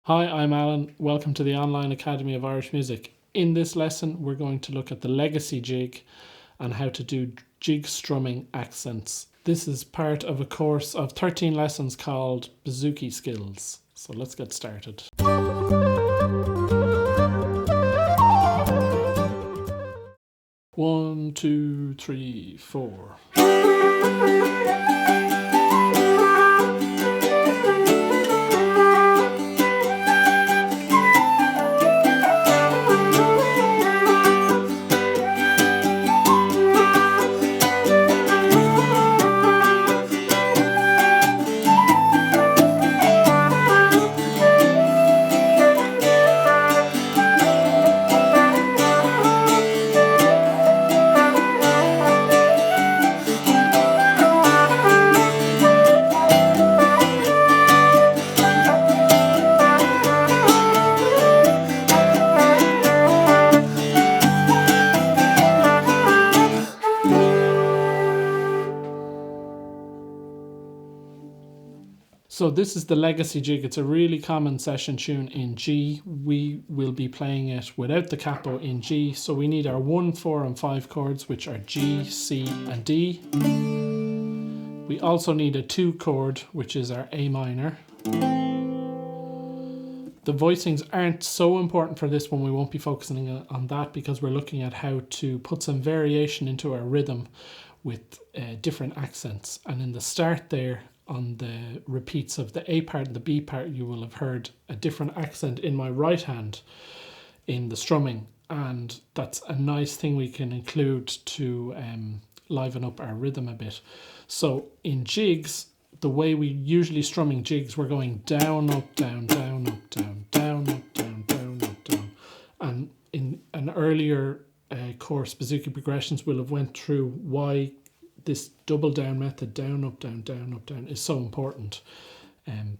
Hi, I'm Alan. Welcome to the Online Academy of Irish Music. In this lesson, we're going to look at the Legacy Jig and how to do jig strumming accents. This is part of a course of 13 lessons called Bouzouki Skills. So let's get started. 1, 2, 3, 4. So this is the Legacy Jig. It's a really common session tune in G. We will be playing it without the capo in G. So we need our 1, 4 and 5 chords, which are G, C and D. We also need a 2 chord, which is our A minor. The voicings aren't so important for this one. We won't be focusing on that because we're looking at how to put some variation into our rhythm with different accents. And in the start there, on the repeats of the A part and the B part, you will have heard a different accent in my right hand in the strumming, and that's a nice thing we can include to liven up our rhythm a bit. So in jigs, the way we usually strumming jigs, we're going down, up, down, down, up, down, down, up, down, down, up, down. And in an earlier course, Bouzouki Progressions will have went through why this double down method, down, up, down, is so important.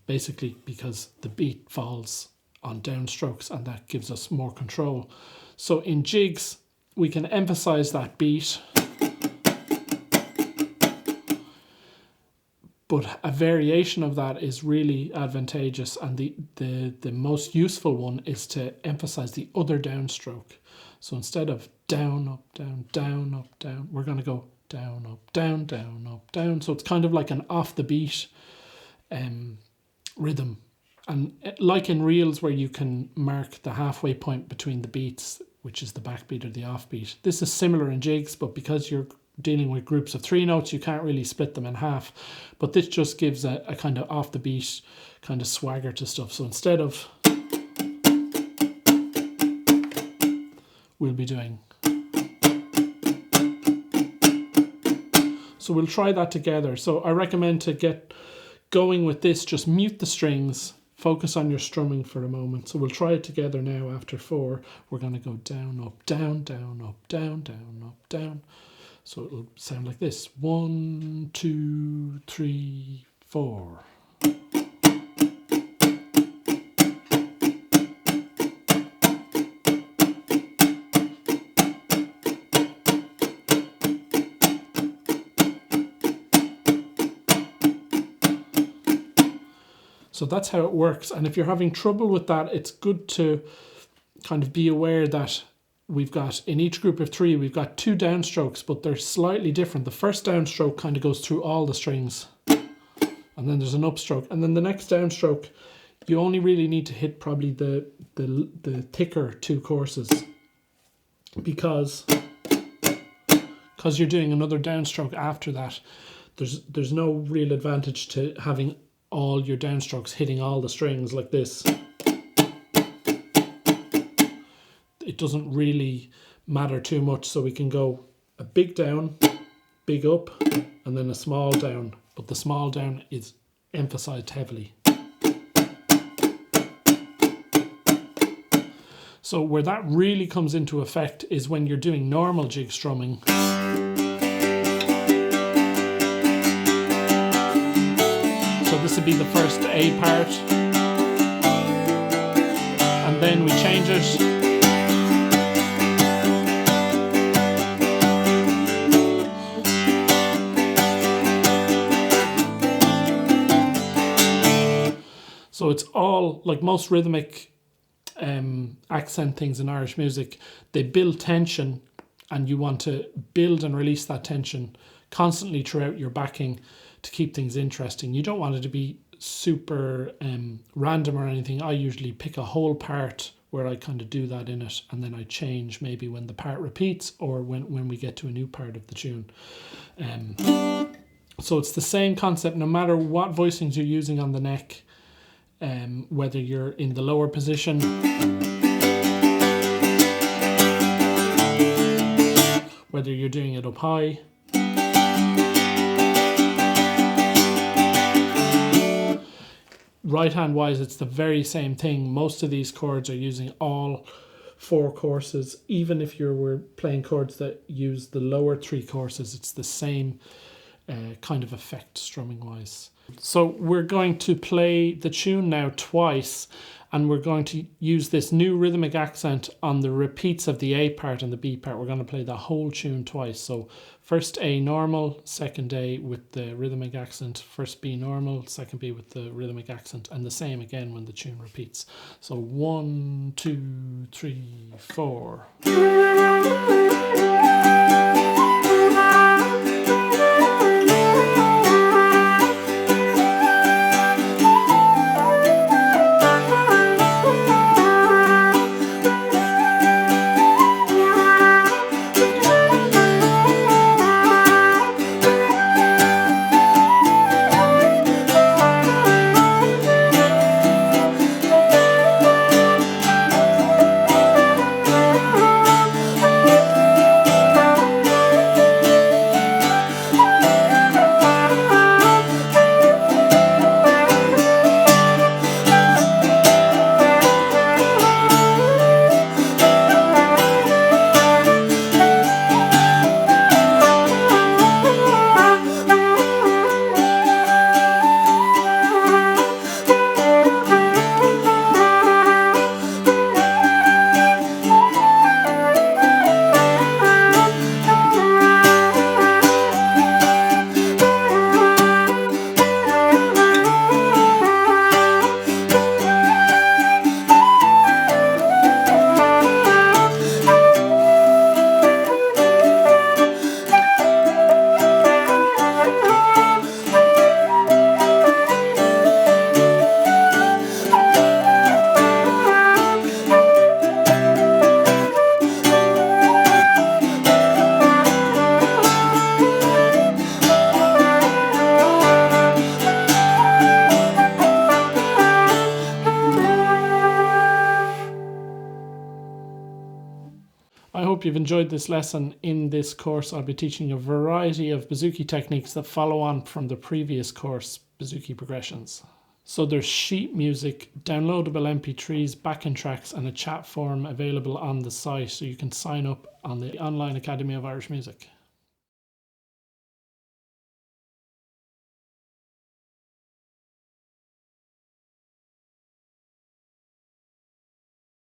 Basically because the beat falls on downstrokes and that gives us more control. So in jigs, we can emphasize that beat, but a variation of that is really advantageous, and the most useful one is to emphasize the other downstroke. So instead of down, up, down, down, up, down, we're going to go down, up, down, down, up, down. So it's kind of like an off the beat rhythm. And like in reels where you can mark the halfway point between the beats, which is the backbeat or the offbeat. This is similar in jigs, but because you're dealing with groups of 3 notes, you can't really split them in half. But this just gives a kind of off the beat kind of swagger to stuff. So instead of, we'll be doing. So we'll try that together. So I recommend to get going with this, just mute the strings, focus on your strumming for a moment. So we'll try it together now. After 4, we're going to go down, up, down, down, up, down, down, up, down. So it'll sound like this. 1, 2, 3, 4. So that's how it works. And if you're having trouble with that, it's good to kind of be aware that we've got, in each group of 3, we've got 2 downstrokes, but they're slightly different. The first downstroke kind of goes through all the strings, and then there's an upstroke. And then the next downstroke, you only really need to hit probably the thicker 2 courses because you're doing another downstroke after that. There's no real advantage to having all your downstrokes hitting all the strings like this. It doesn't really matter too much, so we can go a big down, big up, and then a small down, but the small down is emphasized heavily. So where that really comes into effect is when you're doing normal jig strumming. So this would be the first A part, and then we change it. So So it's all, like most rhythmic accent things in Irish music, they build tension, and you want to build and release that tension constantly throughout your backing to keep things interesting. You don't want it to be super random or anything. I usually pick a whole part where I kind of do that in it, and then I change maybe when the part repeats or when we get to a new part of the tune. So it's the same concept no matter what voicings you're using on the neck, whether you're in the lower position, whether you're doing it up high, right hand wise, it's the very same thing. Most of these chords are using all 4 courses. Even if you were playing chords that use the lower 3 courses, it's the same kind of effect strumming wise. So we're going to play the tune now twice, and we're going to use this new rhythmic accent on the repeats of the A part and the B part. We're going to play the whole tune twice. So first A normal, second A with the rhythmic accent, first B normal, second B with the rhythmic accent, and the same again when the tune repeats. So 1, 2, 3, 4. I hope you've enjoyed this lesson. In this course, I'll be teaching a variety of Bouzouki techniques that follow on from the previous course, Bouzouki Progressions. So there's sheet music, downloadable MP3s, backing tracks, and a chat forum available on the site, so you can sign up on the Online Academy of Irish Music.